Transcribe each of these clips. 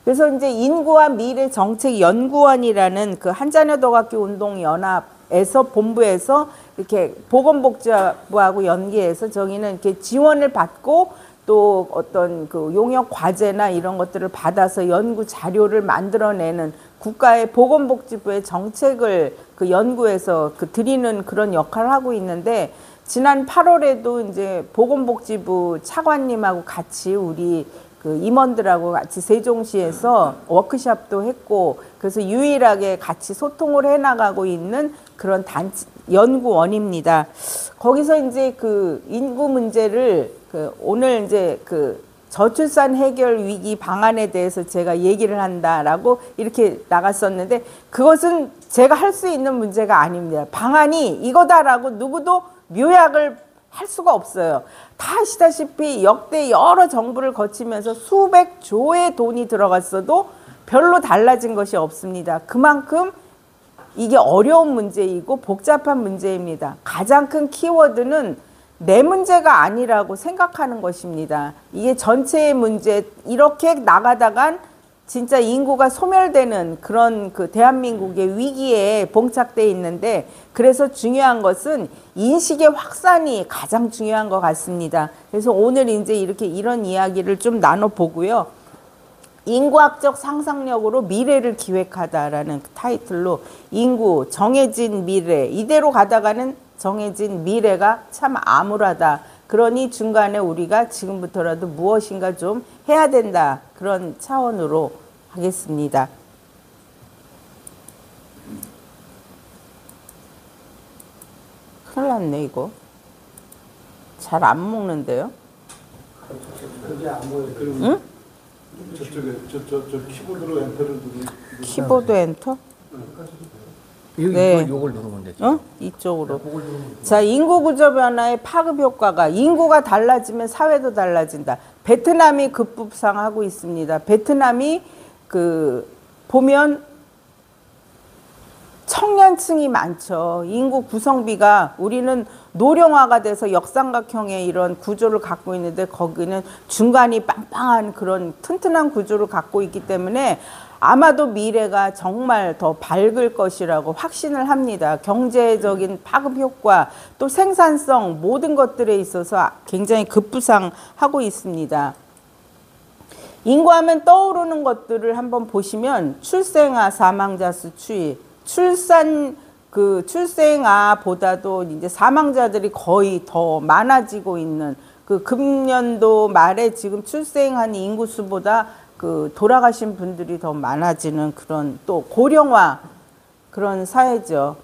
그래서 이제 인구와 미래 정책 연구원이라는 그 한자녀도학교 운동연합에서 본부에서 이렇게 보건복지부하고 연계해서 저기는 이렇게 지원을 받고 또 어떤 그 용역 과제나 이런 것들을 받아서 연구 자료를 만들어내는 국가의 보건복지부의 정책을 그 연구해서 그 드리는 그런 역할을 하고 있는데, 지난 8월에도 이제 보건복지부 차관님하고 같이 우리 그 임원들하고 같이 세종시에서 워크숍도 했고, 그래서 유일하게 같이 소통을 해나가고 있는 그런 연구원입니다. 거기서 이제 그 인구 문제를 오늘 이제 그 저출산 해결 위기 방안에 대해서 제가 얘기를 한다라고 이렇게 나갔었는데, 그것은 제가 할 수 있는 문제가 아닙니다. 방안이 이거다라고 누구도 묘약을 할 수가 없어요. 다 아시다시피 역대 여러 정부를 거치면서 수백 조의 돈이 들어갔어도 별로 달라진 것이 없습니다. 그만큼 이게 어려운 문제이고 복잡한 문제입니다. 가장 큰 키워드는 내 문제가 아니라고 생각하는 것입니다. 이게 전체의 문제, 이렇게 나가다간 진짜 인구가 소멸되는 그런 그 대한민국의 위기에 봉착돼 있는데, 그래서 중요한 것은 인식의 확산이 가장 중요한 것 같습니다. 그래서 오늘 이제 이렇게 이런 이야기를 좀 나눠보고요. 인구학적 상상력으로 미래를 기획하다라는 타이틀로 인구, 정해진 미래, 이대로 가다가는 정해진 미래가 참 암울하다. 그러니 중간에 우리가 지금부터라도 무엇인가 좀 해야 된다. 그런 차원으로 하겠습니다. 큰일 났네 이거. 잘 안 먹는데요? 응? 저쪽에 저 키보드로 엔터를 누르면 키보드 엔터? 네. 요걸 누르면 되죠. 이쪽으로. 자, 인구 구조 변화의 파급 효과가, 인구가 달라지면 사회도 달라진다. 베트남이 급부상하고 있습니다. 베트남이 보면 청년층이 많죠. 인구 구성비가, 우리는 노령화가 돼서 역삼각형의 이런 구조를 갖고 있는데 거기는 중간이 빵빵한 그런 튼튼한 구조를 갖고 있기 때문에 아마도 미래가 정말 더 밝을 것이라고 확신을 합니다. 경제적인 파급 효과, 또 생산성, 모든 것들에 있어서 굉장히 급부상하고 있습니다. 인구하면 떠오르는 것들을 한번 보시면 출생아 사망자 수 추이, 출생아보다도 이제 사망자들이 거의 더 많아지고 있는, 그 금년도 말에 지금 출생한 인구수보다 돌아가신 분들이 더 많아지는 그런, 또 고령화 그런 사회죠.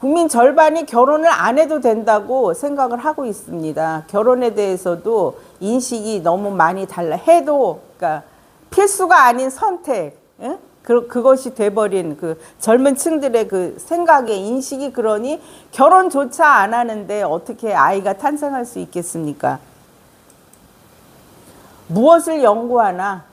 국민 절반이 결혼을 안 해도 된다고 생각을 하고 있습니다. 결혼에 대해서도 인식이 너무 많이 달라. 해도, 그러니까 필수가 아닌 선택, 예? 그것이 돼버린 그 젊은 층들의 그 생각의 인식이, 그러니 결혼조차 안 하는데 어떻게 아이가 탄생할 수 있겠습니까? 무엇을 연구하나?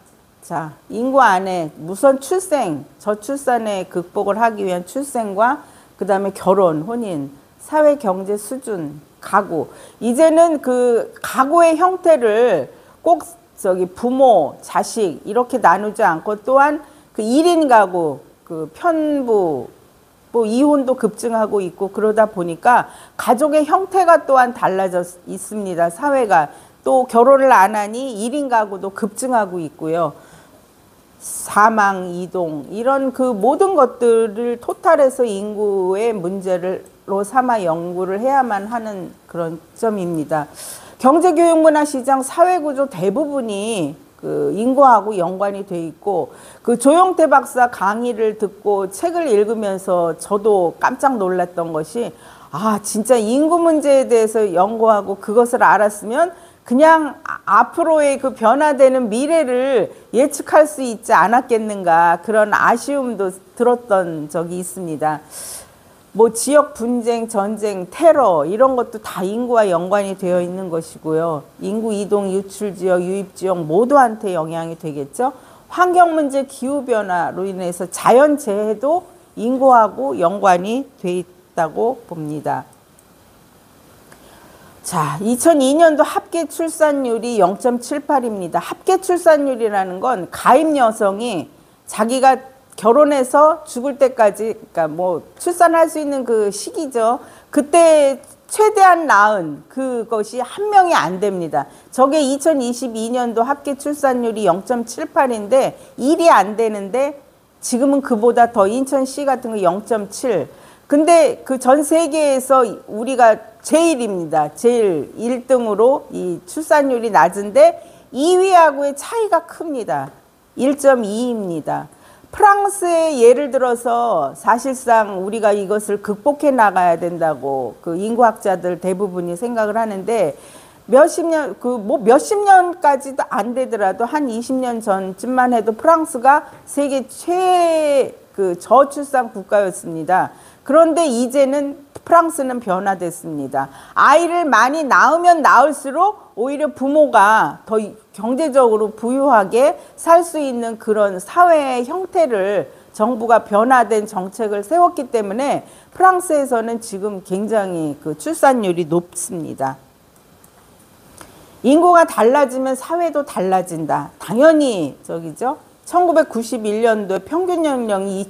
자, 인구 안에 우선 출생, 저출산의 극복을 하기 위한 출생과 그 다음에 결혼, 혼인, 사회 경제 수준, 가구. 이제는 그 가구의 형태를 꼭 부모, 자식 이렇게 나누지 않고, 또한 그 1인 가구, 그 편부, 뭐 이혼도 급증하고 있고, 그러다 보니까 가족의 형태가 또한 달라져 있습니다. 사회가. 또 결혼을 안 하니 1인 가구도 급증하고 있고요. 사망, 이동, 이런 그 모든 것들을 토탈해서 인구의 문제로 삼아 연구를 해야만 하는 그런 점입니다. 경제교육 문화시장 사회구조 대부분이 그 인구하고 연관이 돼 있고, 그 조영태 박사 강의를 듣고 책을 읽으면서 저도 깜짝 놀랐던 것이, 진짜 인구 문제에 대해서 연구하고 그것을 알았으면 그냥 앞으로의 그 변화되는 미래를 예측할 수 있지 않았겠는가, 그런 아쉬움도 들었던 적이 있습니다. 뭐 지역 분쟁, 전쟁, 테러 이런 것도 다 인구와 연관이 되어 있는 것이고요. 인구 이동, 유출 지역, 유입 지역 모두한테 영향이 되겠죠. 환경 문제, 기후 변화로 인해서 자연 재해도 인구하고 연관이 돼 있다고 봅니다. 자, 2002년도 합계 출산율이 0.78입니다. 합계 출산율이라는 건 가임 여성이 자기가 결혼해서 죽을 때까지, 그러니까 뭐 출산할 수 있는 그 시기죠. 그때 최대한 낳은 그것이 한 명이 안 됩니다. 저게 2022년도 합계 출산율이 0.78인데 1이 안 되는데 지금은 그보다 더 인천시 같은 거 0.7. 근데 그 전 세계에서 우리가 제일입니다. 제일 1등으로 이 출산율이 낮은데 2위하고의 차이가 큽니다. 1.2입니다. 프랑스의 예를 들어서 사실상 우리가 이것을 극복해 나가야 된다고 그 인구학자들 대부분이 생각을 하는데 몇십 년까지도 안 되더라도 한 20년 전쯤만 해도 프랑스가 세계 그 저출산 국가였습니다. 그런데 이제는 프랑스는 변화됐습니다. 아이를 많이 낳으면 낳을수록 오히려 부모가 더 경제적으로 부유하게 살 수 있는 그런 사회의 형태를 정부가 변화된 정책을 세웠기 때문에 프랑스에서는 지금 굉장히 그 출산율이 높습니다. 인구가 달라지면 사회도 달라진다. 당연히 저기죠. 1991년도에 평균 연령이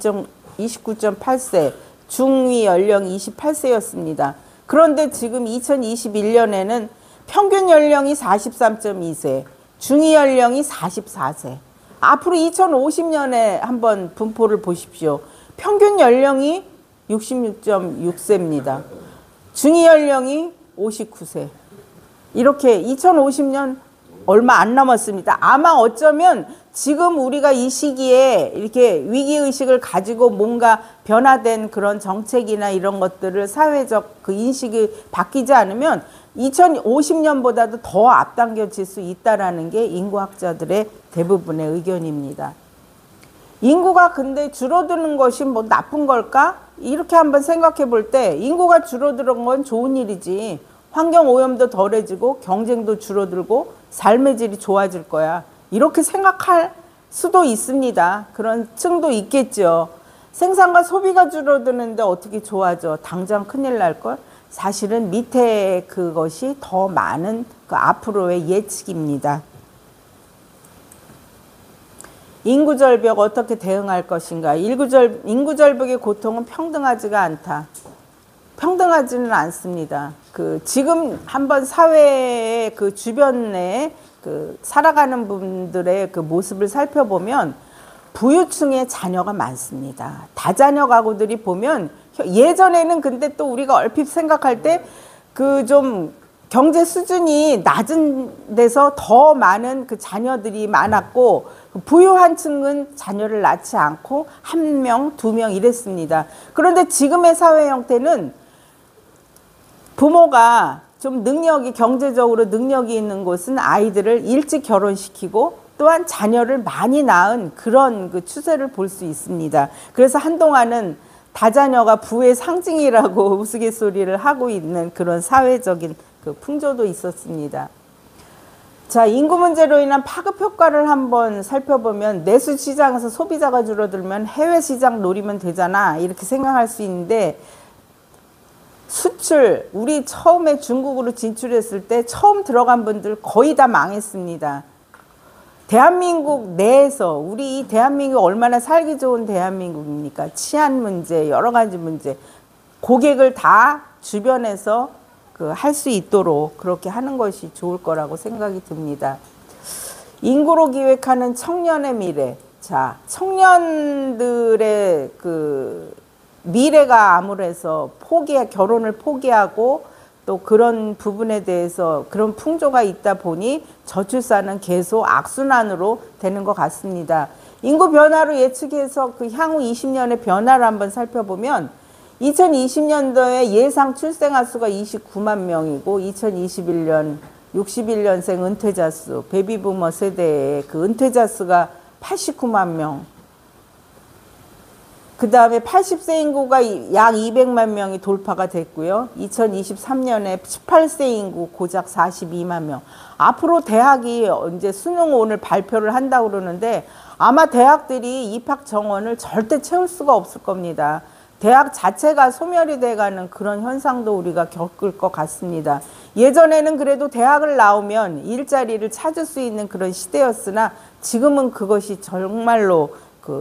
29.8세, 중위 연령이 28세였습니다. 그런데 지금 2021년에는 평균 연령이 43.2세, 중위 연령이 44세. 앞으로 2050년에 한번 분포를 보십시오. 평균 연령이 66.6세입니다. 중위 연령이 59세. 이렇게 2050년 얼마 안 남았습니다. 아마 어쩌면 지금 우리가 이 시기에 이렇게 위기의식을 가지고 뭔가 변화된 그런 정책이나 이런 것들을 사회적 그 인식이 바뀌지 않으면 2050년보다도 더 앞당겨질 수 있다라는 게 인구학자들의 대부분의 의견입니다. 인구가 근데 줄어드는 것이 뭐 나쁜 걸까? 이렇게 한번 생각해 볼 때 인구가 줄어드는 건 좋은 일이지. 환경 오염도 덜해지고 경쟁도 줄어들고 삶의 질이 좋아질 거야. 이렇게 생각할 수도 있습니다. 그런 층도 있겠죠. 생산과 소비가 줄어드는데 어떻게 좋아져? 당장 큰일 날걸? 사실은 밑에 그것이 더 많은 그 앞으로의 예측입니다. 인구절벽 어떻게 대응할 것인가? 인구절벽의 고통은 평등하지가 않다. 평등하지는 않습니다. 지금 한번 사회의 그 주변에 살아가는 분들의 그 모습을 살펴보면 부유층의 자녀가 많습니다. 다자녀 가구들이 보면 예전에는 근데 또 우리가 얼핏 생각할 때 그 좀 경제 수준이 낮은 데서 더 많은 그 자녀들이 많았고 부유한 층은 자녀를 낳지 않고 1명, 2명 이랬습니다. 그런데 지금의 사회 형태는 부모가 좀 경제적으로 능력이 있는 곳은 아이들을 일찍 결혼시키고 또한 자녀를 많이 낳은 그런 그 추세를 볼 수 있습니다. 그래서 한동안은 다자녀가 부의 상징이라고 우스갯소리를 하고 있는 그런 사회적인 그 풍조도 있었습니다. 자, 인구 문제로 인한 파급 효과를 한번 살펴보면 내수 시장에서 소비자가 줄어들면 해외 시장 노리면 되잖아 이렇게 생각할 수 있는데 수출, 우리 처음에 중국으로 진출했을 때 처음 들어간 분들 거의 다 망했습니다. 대한민국 내에서 우리 이 대한민국 얼마나 살기 좋은 대한민국입니까? 치안 문제, 여러 가지 문제, 고객을 다 주변에서 할 수 있도록 그렇게 하는 것이 좋을 거라고 생각이 듭니다. 인구로 기획하는 청년의 미래. 자, 청년들의 미래가 암울해서 결혼을 포기하고 또 그런 부분에 대해서 그런 풍조가 있다 보니 저출산은 계속 악순환으로 되는 것 같습니다. 인구 변화로 예측해서 그 향후 20년의 변화를 한번 살펴보면 2020년도에 예상 출생아 수가 29만 명이고 2021년 61년생 은퇴자 수, 베이비부머 세대의 그 은퇴자 수가 89만 명. 그 다음에 80세 인구가 약 200만 명이 돌파가 됐고요. 2023년에 18세 인구 고작 42만 명. 앞으로 대학이 이제 수능 오늘 발표를 한다고 그러는데 아마 대학들이 입학 정원을 절대 채울 수가 없을 겁니다. 대학 자체가 소멸이 돼가는 그런 현상도 우리가 겪을 것 같습니다. 예전에는 그래도 대학을 나오면 일자리를 찾을 수 있는 그런 시대였으나 지금은 그것이 정말로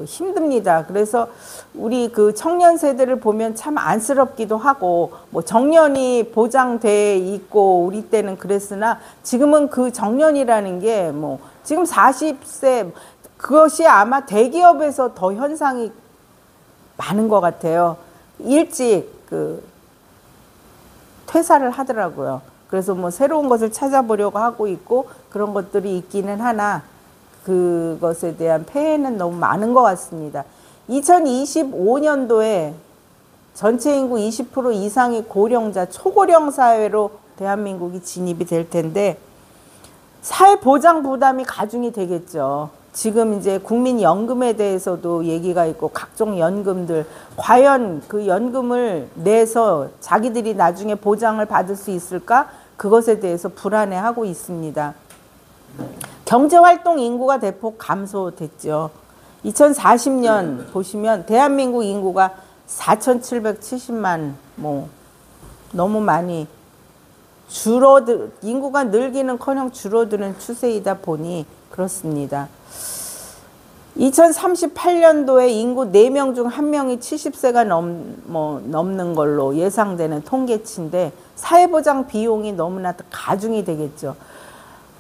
힘듭니다. 그래서 우리 청년 세대를 보면 참 안쓰럽기도 하고, 뭐 정년이 보장돼 있고 우리 때는 그랬으나 지금은 그 정년이라는 게 뭐 지금 40세, 그것이 아마 대기업에서 더 현상이 많은 것 같아요. 일찍 퇴사를 하더라고요. 그래서 뭐 새로운 것을 찾아보려고 하고 있고 그런 것들이 있기는 하나 그것에 대한 폐해는 너무 많은 것 같습니다. 2025년도에 전체 인구 20% 이상이 고령자, 초고령 사회로 대한민국이 진입이 될 텐데 사회보장 부담이 가중이 되겠죠. 지금 이제 국민연금에 대해서도 얘기가 있고 각종 연금들, 과연 그 연금을 내서 자기들이 나중에 보장을 받을 수 있을까? 그것에 대해서 불안해하고 있습니다. 경제활동 인구가 대폭 감소됐죠. 2040년 보시면 대한민국 인구가 4,770만, 뭐 너무 많이 인구가 늘기는커녕 줄어드는 추세이다 보니 그렇습니다. 2038년도에 인구 4명 중 1명이 70세가 넘는 걸로 예상되는 통계치인데 사회보장 비용이 너무나 가중이 되겠죠.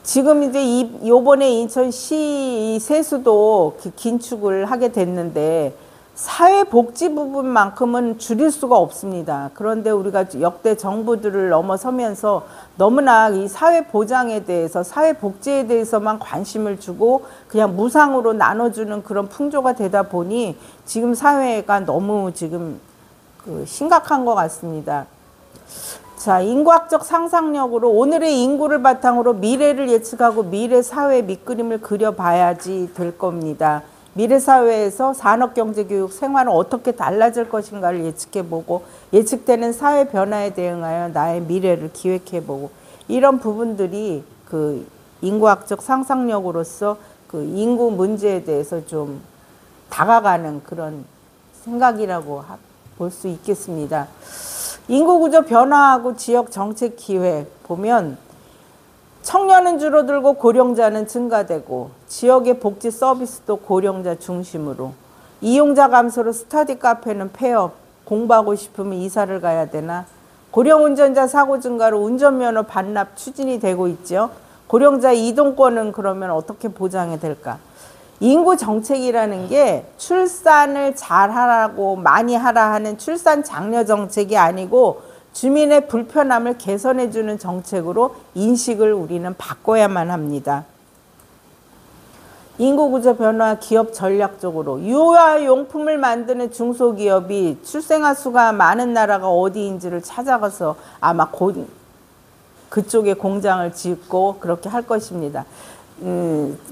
지금 이제 요번에 인천시 세수도 긴축을 하게 됐는데 사회복지 부분만큼은 줄일 수가 없습니다. 그런데 우리가 역대 정부들을 넘어서면서 너무나 이 사회보장에 대해서, 사회복지에 대해서만 관심을 주고 그냥 무상으로 나눠주는 그런 풍조가 되다 보니 지금 사회가 너무 지금 심각한 것 같습니다. 자, 인구학적 상상력으로 오늘의 인구를 바탕으로 미래를 예측하고 미래 사회 밑그림을 그려봐야지 될 겁니다. 미래 사회에서 산업경제교육 생활은 어떻게 달라질 것인가를 예측해보고 예측되는 사회 변화에 대응하여 나의 미래를 기획해보고 이런 부분들이 인구학적 상상력으로서 인구 문제에 대해서 좀 다가가는 그런 생각이라고 볼 수 있겠습니다. 인구구조 변화하고 지역정책 기획 보면 청년은 줄어들고 고령자는 증가되고 지역의 복지 서비스도 고령자 중심으로 이용자 감소로 스터디 카페는 폐업, 공부하고 싶으면 이사를 가야 되나 고령 운전자 사고 증가로 운전면허 반납 추진이 되고 있죠. 고령자 이동권은 그러면 어떻게 보장이 될까? 인구 정책이라는 게 출산을 잘하라고 많이 하라 하는 출산 장려 정책이 아니고 주민의 불편함을 개선해주는 정책으로 인식을 우리는 바꿔야만 합니다. 인구구조 변화 기업 전략적으로 유아용품을 만드는 중소기업이 출생아 수가 많은 나라가 어디인지를 찾아가서 아마 그쪽에 공장을 짓고 그렇게 할 것입니다.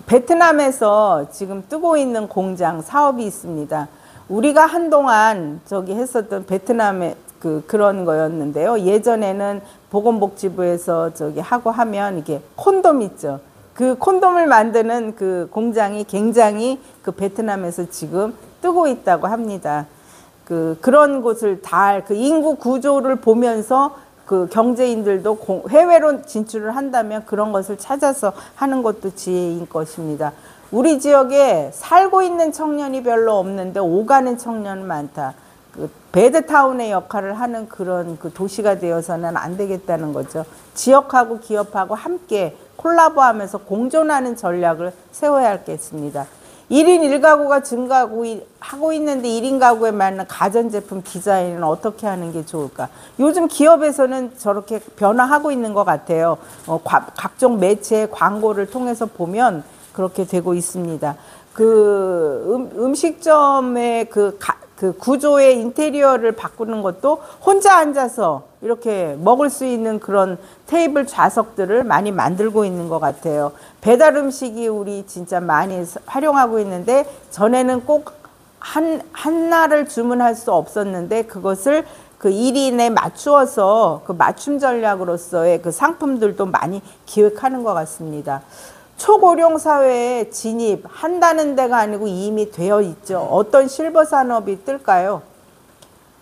베트남에서 지금 뜨고 있는 공장 사업이 있습니다. 우리가 한동안 했었던 베트남의 그런 거였는데요. 예전에는 보건복지부에서 하고 하면 이게 콘돔 있죠. 그 콘돔을 만드는 그 공장이 굉장히 베트남에서 지금 뜨고 있다고 합니다. 그런 곳을 인구 구조를 보면서 경제인들도 해외로 진출을 한다면 그런 것을 찾아서 하는 것도 지혜인 것입니다. 우리 지역에 살고 있는 청년이 별로 없는데 오가는 청년은 많다. 배드타운의 역할을 하는 그런 도시가 되어서는 안 되겠다는 거죠. 지역하고 기업하고 함께 콜라보하면서 공존하는 전략을 세워야 하겠습니다. 1인 1가구가 증가하고 있는데 1인 가구에 맞는 가전제품 디자인은 어떻게 하는 게 좋을까? 요즘 기업에서는 저렇게 변화하고 있는 것 같아요. 각종 매체 광고를 통해서 보면 그렇게 되고 있습니다. 음식점의 구조의 인테리어를 바꾸는 것도 혼자 앉아서 이렇게 먹을 수 있는 그런 테이블 좌석들을 많이 만들고 있는 것 같아요. 배달 음식이 우리 진짜 많이 활용하고 있는데 전에는 꼭 하나를 주문할 수 없었는데 그것을 1인에 맞추어서 맞춤 전략으로서의 상품들도 많이 기획하는 것 같습니다. 초고령 사회에 진입한다는 데가 아니고 이미 되어 있죠. 어떤 실버 산업이 뜰까요?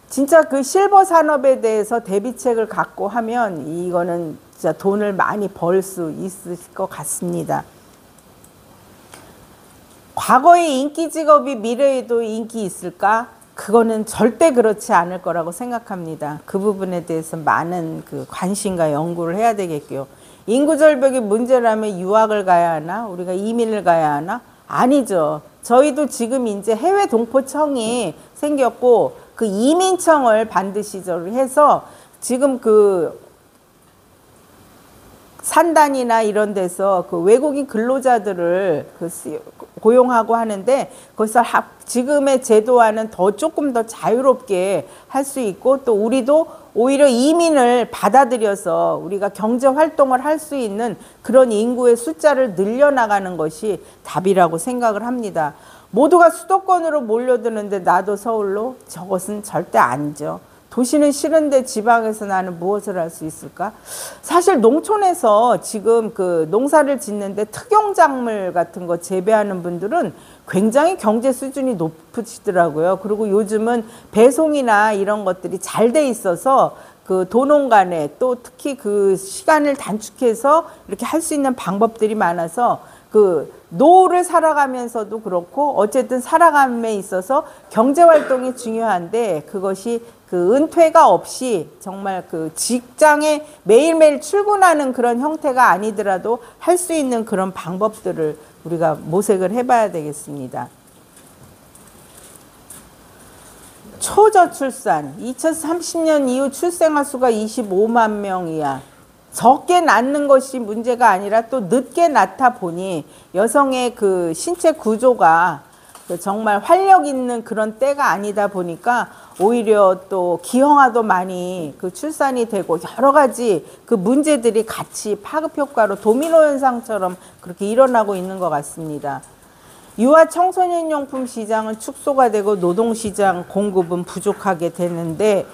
진짜 그 실버 산업에 대해서 대비책을 갖고 하면 이거는 진짜 돈을 많이 벌 수 있을 것 같습니다. 과거의 인기 직업이 미래에도 인기 있을까? 그거는 절대 그렇지 않을 거라고 생각합니다. 그 부분에 대해서 많은 그 관심과 연구를 해야 되겠고요. 인구 절벽이 문제라면 유학을 가야 하나? 우리가 이민을 가야 하나? 아니죠. 저희도 지금 이제 해외 동포청이 생겼고 그 이민청을 반드시 해서 지금 그 산단이나 이런 데서 그 외국인 근로자들을 고용하고 하는데 거기서 지금의 제도와는 조금 더 자유롭게 할 수 있고 또 우리도 오히려 이민을 받아들여서 우리가 경제 활동을 할 수 있는 그런 인구의 숫자를 늘려나가는 것이 답이라고 생각을 합니다. 모두가 수도권으로 몰려드는데 나도 서울로? 저것은 절대 아니죠. 도시는 싫은데 지방에서 나는 무엇을 할 수 있을까? 사실 농촌에서 지금 그 농사를 짓는데 특용작물 같은 거 재배하는 분들은 굉장히 경제 수준이 높으시더라고요. 그리고 요즘은 배송이나 이런 것들이 잘 돼 있어서 그 도농 간에 또 특히 그 시간을 단축해서 이렇게 할 수 있는 방법들이 많아서 그 노후를 살아가면서도 그렇고 어쨌든 살아감에 있어서 경제 활동이 중요한데 그것이 그 은퇴가 없이 정말 그 직장에 매일매일 출근하는 그런 형태가 아니더라도 할 수 있는 그런 방법들을 우리가 모색을 해봐야 되겠습니다. 초저출산, 2030년 이후 출생아 수가 25만 명이야. 적게 낳는 것이 문제가 아니라 또 늦게 낳다 보니 여성의 그 신체 구조가 정말 활력 있는 그런 때가 아니다 보니까 오히려 또 기형아도 많이 그 출산이 되고 여러 가지 그 문제들이 같이 파급 효과로 도미노 현상처럼 그렇게 일어나고 있는 것 같습니다. 유아 청소년 용품 시장은 축소가 되고 노동시장 공급은 부족하게 되는데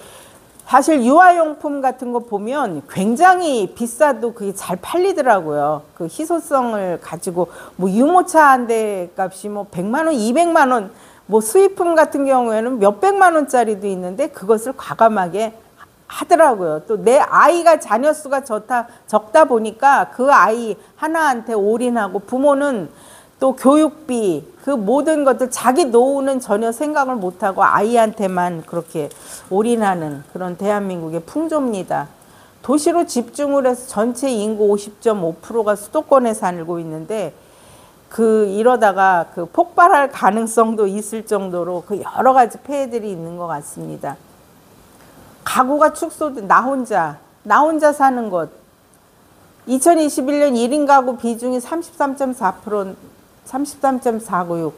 사실 유아용품 같은 거 보면 굉장히 비싸도 그게 잘 팔리더라고요. 그 희소성을 가지고 뭐 유모차 한 대 값이 뭐 100만 원, 200만 원, 뭐 수입품 같은 경우에는 몇백만 원짜리도 있는데 그것을 과감하게 하더라고요. 또 내 아이가 자녀 수가 적다 보니까 그 아이 하나한테 올인하고 부모는 또 교육비 그 모든 것들 자기 노후는 전혀 생각을 못하고 아이한테만 그렇게 올인하는 그런 대한민국의 풍조입니다. 도시로 집중을 해서 전체 인구 50.5%가 수도권에 살고 있는데 이러다가 그 폭발할 가능성도 있을 정도로 그 여러 가지 폐해들이 있는 것 같습니다. 가구가 축소돼 나 혼자 사는 것 2021년 1인 가구 비중이 33.4%, 33.496.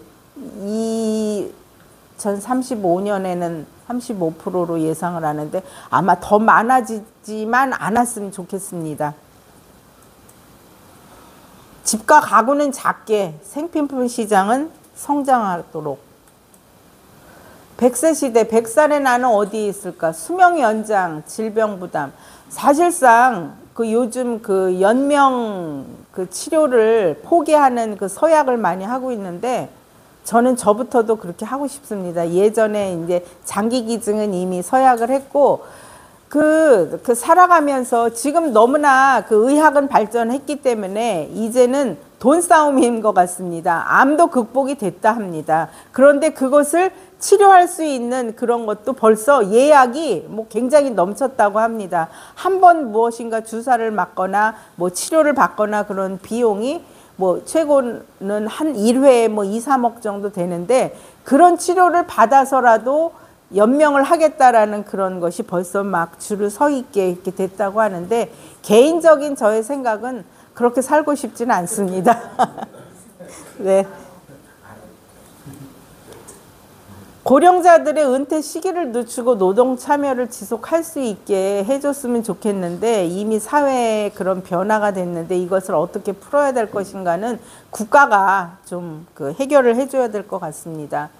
2035년에는 35%로 예상을 하는데 아마 더 많아지지만 않았으면 좋겠습니다. 집과 가구는 작게, 생필품 시장은 성장하도록. 100세 시대, 100살의 나는 어디에 있을까? 수명 연장, 질병 부담. 사실상 그 요즘 그 연명 그 치료를 포기하는 그 서약을 많이 하고 있는데 저는 저부터도 그렇게 하고 싶습니다. 예전에 이제 장기 기증은 이미 서약을 했고 그 살아가면서 지금 너무나 그 의학은 발전했기 때문에 이제는 돈 싸움인 것 같습니다. 암도 극복이 됐다 합니다. 그런데 그것을 치료할 수 있는 그런 것도 벌써 예약이 뭐 굉장히 넘쳤다고 합니다. 한 번 무엇인가 주사를 맞거나 뭐 치료를 받거나 그런 비용이 뭐 최고는 한 1회에 뭐 2, 3억 정도 되는데 그런 치료를 받아서라도 연명을 하겠다라는 그런 것이 벌써 막 줄을 서 있게 이렇게 됐다고 하는데 개인적인 저의 생각은 그렇게 살고 싶지는 않습니다. 네. 고령자들의 은퇴 시기를 늦추고 노동 참여를 지속할 수 있게 해줬으면 좋겠는데 이미 사회에 그런 변화가 됐는데 이것을 어떻게 풀어야 될 것인가는 국가가 좀 그 해결을 해줘야 될 것 같습니다.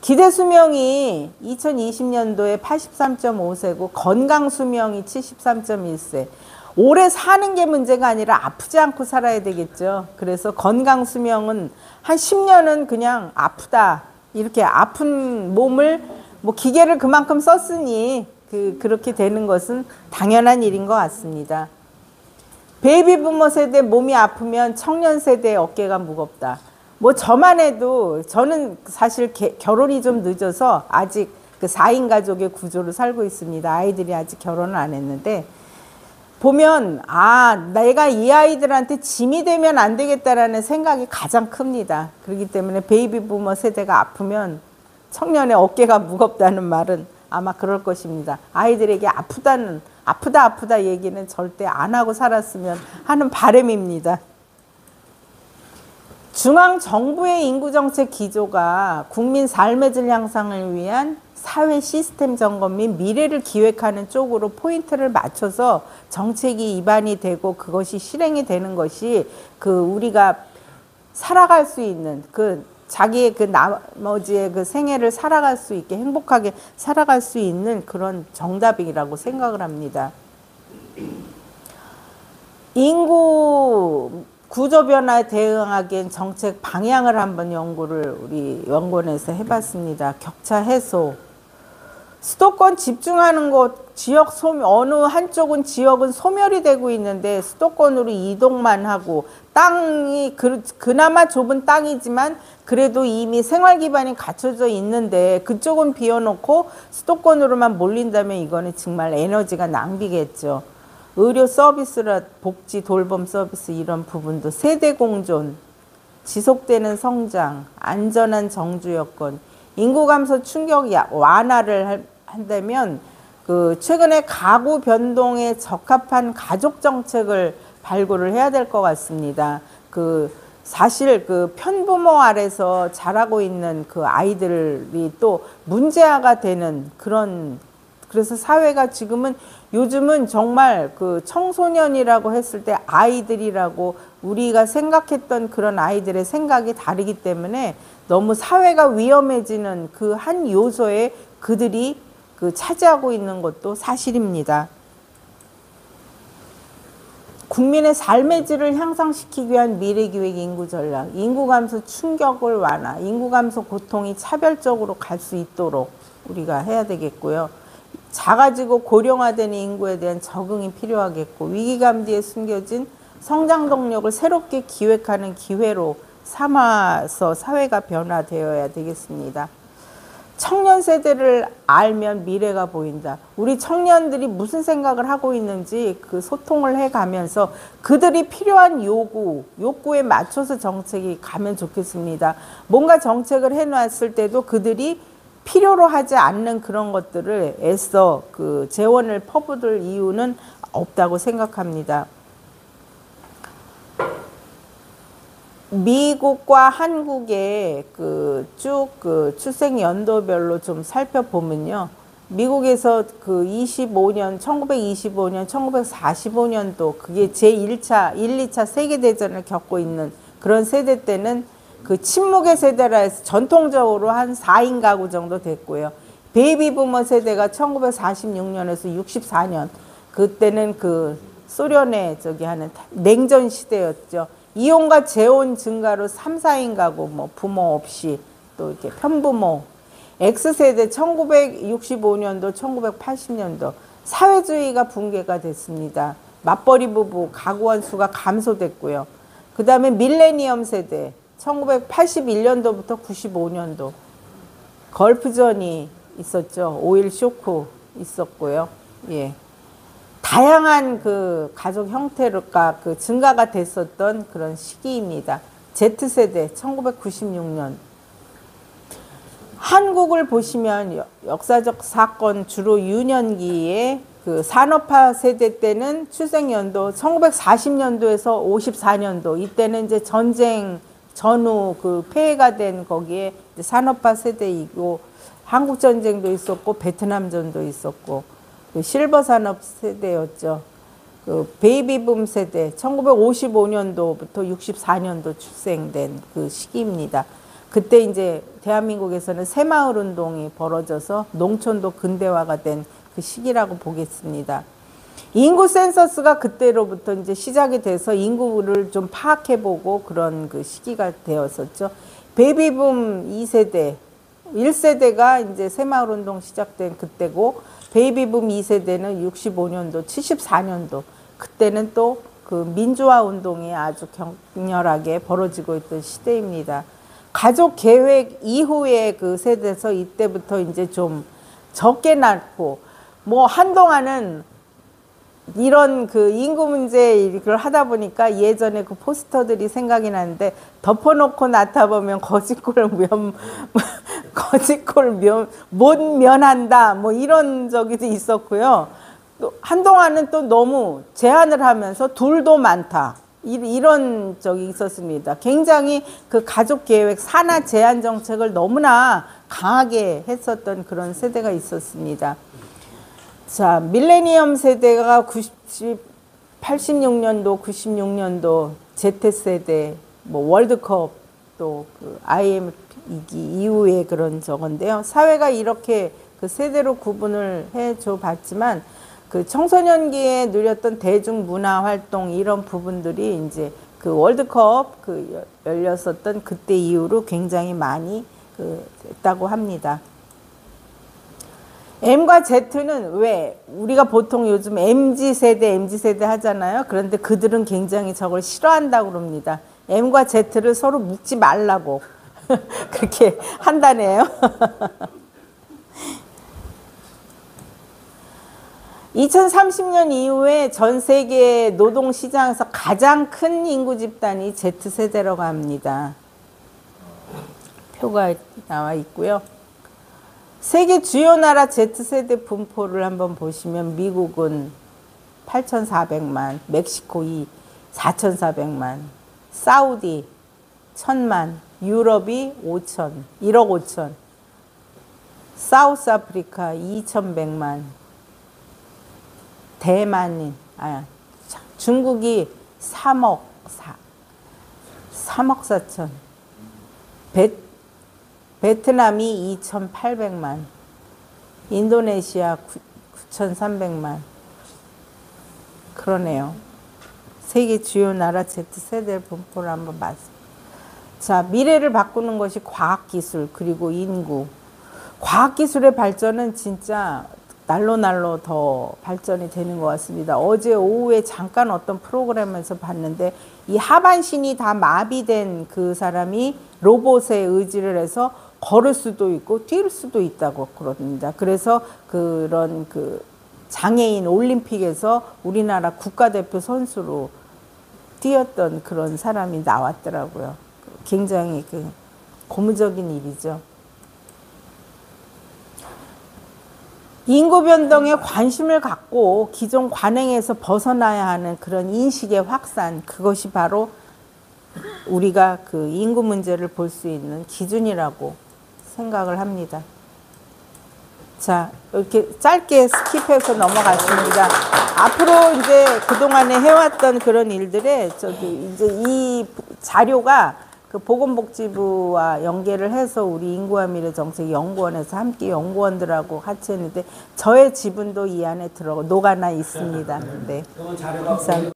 기대 수명이 2020년도에 83.5세고 건강 수명이 73.1세. 오래 사는 게 문제가 아니라 아프지 않고 살아야 되겠죠. 그래서 건강 수명은 한 10년은 그냥 아프다. 이렇게 아픈 몸을 뭐 기계를 그만큼 썼으니 그렇게 되는 것은 당연한 일인 것 같습니다. 베이비 부머 세대 몸이 아프면 청년 세대의 어깨가 무겁다. 뭐 저만 해도 저는 사실 결혼이 좀 늦어서 아직 그 4인 가족의 구조로 살고 있습니다. 아이들이 아직 결혼을 안 했는데 보면 내가 이 아이들한테 짐이 되면 안 되겠다라는 생각이 가장 큽니다. 그렇기 때문에 베이비 부머 세대가 아프면 청년의 어깨가 무겁다는 말은 아마 그럴 것입니다. 아이들에게 아프다 얘기는 절대 안 하고 살았으면 하는 바람입니다. 중앙정부의 인구정책 기조가 국민 삶의 질 향상을 위한 사회 시스템 점검 및 미래를 기획하는 쪽으로 포인트를 맞춰서 정책이 입안이 되고 그것이 실행이 되는 것이 우리가 살아갈 수 있는 자기의 나머지의 생애를 살아갈 수 있게 행복하게 살아갈 수 있는 그런 정답이라고 생각을 합니다. 인구 구조 변화에 대응하기엔 정책 방향을 한번 연구를 우리 연구원에서 해봤습니다. 격차 해소, 수도권 집중하는 곳, 어느 한쪽은 지역은 소멸이 되고 있는데 수도권으로 이동만 하고 땅이 그나마 좁은 땅이지만 그래도 이미 생활 기반이 갖춰져 있는데 그쪽은 비워놓고 수도권으로만 몰린다면 이거는 정말 에너지가 낭비겠죠. 의료 서비스라 복지, 돌봄 서비스 이런 부분도 세대 공존, 지속되는 성장, 안전한 정주 여건, 인구 감소 충격 완화를 한다면 최근에 가구 변동에 적합한 가족 정책을 발굴을 해야 될 것 같습니다. 사실 편부모 아래서 자라고 있는 아이들이 또 문제아가 되는 그래서 사회가 요즘은 정말 청소년이라고 했을 때 아이들이라고 우리가 생각했던 그런 아이들의 생각이 다르기 때문에 너무 사회가 위험해지는 한 요소에 그들이 차지하고 있는 것도 사실입니다. 국민의 삶의 질을 향상시키기 위한 미래기획 인구전략, 인구 감소 충격을 완화, 인구 감소 고통이 차별적으로 갈 수 있도록 우리가 해야 되겠고요. 작아지고 고령화되는 인구에 대한 적응이 필요하겠고 위기감 뒤에 숨겨진 성장 동력을 새롭게 기획하는 기회로 삼아서 사회가 변화되어야 되겠습니다. 청년 세대를 알면 미래가 보인다. 우리 청년들이 무슨 생각을 하고 있는지 소통을 해가면서 그들이 필요한 욕구에 맞춰서 정책이 가면 좋겠습니다. 뭔가 정책을 해놨을 때도 그들이 필요로 하지 않는 그런 것들을 애써 재원을 퍼부을 이유는 없다고 생각합니다. 미국과 한국의 쭉 출생 연도별로 좀 살펴보면요. 미국에서 1925년, 1945년도 그게 제1차, 1, 2차 세계대전을 겪고 있는 그런 세대 때는 침묵의 세대라 해서 전통적으로 한 4인 가구 정도 됐고요. 베이비 부머 세대가 1946년에서 64년 그때는 소련의 하는 냉전 시대였죠. 이혼과 재혼 증가로 3, 4인 가구 부모 없이 또 이렇게 편부모. X세대 1965년도, 1980년도 사회주의가 붕괴가 됐습니다. 맞벌이 부부 가구원 수가 감소됐고요. 그 다음에 밀레니엄 세대 1981년도부터 95년도 걸프전이 있었죠. 오일 쇼크 있었고요. 예. 다양한 가족 형태가 증가가 됐었던 그런 시기입니다. Z세대 1996년. 한국을 보시면 역사적 사건 주로 유년기에 산업화 세대 때는 출생연도 1940년도에서 54년도 이때는 이제 전쟁 전후 폐해가 된 거기에 산업화 세대이고 한국전쟁도 있었고 베트남전도 있었고 실버 산업 세대였죠. 베이비붐 세대 1955년도부터 64년도 출생된 시기입니다. 그때 이제 대한민국에서는 새마을 운동이 벌어져서 농촌도 근대화가 된 시기라고 보겠습니다. 인구 센서스가 그때로부터 이제 시작이 돼서 인구를 좀 파악해보고 그런 시기가 되었었죠. 베이비붐 2세대 1세대가 이제 새마을운동 시작된 그때고 베이비붐 2세대는 65년도, 74년도 그때는 또 그 민주화 운동이 아주 격렬하게 벌어지고 있던 시대입니다. 가족 계획 이후에 그 세대에서 이때부터 이제 좀 적게 낳고 뭐 한동안은 이런 그 인구 문제 이걸 하다 보니까 예전에 그 포스터들이 생각이 나는데 덮어놓고 낳다보면 거짓골 못 면한다 뭐 이런 적이 있었고요. 또 한동안은 또 너무 제한을 하면서 둘도 많다 이런 적이 있었습니다. 굉장히 그 가족 계획 산하 제한 정책을 너무나 강하게 했었던 그런 세대가 있었습니다. 자, 밀레니엄 세대가 86년도, 96년도 Z세대, 뭐 월드컵 또 그 IMF 이기 이후에 그런 저건데요. 사회가 이렇게 그 세대로 구분을 해줘 봤지만 그 청소년기에 누렸던 대중문화 활동 이런 부분들이 이제 그 월드컵 그 열렸었던 그때 이후로 굉장히 많이 그 됐다고 합니다. M과 Z는 왜 우리가 보통 요즘 MZ세대 하잖아요. 그런데 그들은 굉장히 저걸 싫어한다고 그럽니다. M과 Z를 서로 묶지 말라고 그렇게 한다네요. 2030년 이후에 전 세계 노동시장에서 가장 큰 인구 집단이 Z세대라고 합니다. 표가 나와 있고요. 세계 주요 나라 Z세대 분포를 한번 보시면 미국은 8,400만, 멕시코 4,400만, 사우디 1,000만, 유럽이 5천, 1억 5천, 사우스 아프리카 2,100만, 대만인, 중국이 3억 4천, 베트남이 2,800만, 인도네시아 9,300만. 그러네요. 세계 주요 나라 Z세대 분포를 한번 봤습니다. 자, 미래를 바꾸는 것이 과학기술 그리고 인구. 과학기술의 발전은 진짜 날로 더 발전이 되는 것 같습니다. 어제 오후에 잠깐 어떤 프로그램에서 봤는데 이 하반신이 다 마비된 그 사람이 로봇에 의지를 해서 걸을 수도 있고 뛸 수도 있다고 그럽니다. 그래서 그런 그 장애인 올림픽에서 우리나라 국가대표 선수로 뛰었던 그런 사람이 나왔더라고요. 굉장히 그 고무적인 일이죠. 인구 변동에 관심을 갖고 기존 관행에서 벗어나야 하는 그런 인식의 확산, 그것이 바로 우리가 그 인구 문제를 볼 수 있는 기준이라고 생각을 합니다. 자, 이렇게 짧게 스킵해서 넘어갔습니다. 앞으로 이제 그동안에 해왔던 그런 일들에 이제 이 자료가 그 보건복지부와 연계를 해서 우리 인구와 미래 정책 연구원에서 함께 연구원들하고 같이 했는데 저의 지분도 이 안에 녹아나 있습니다. 네. 감사합니다.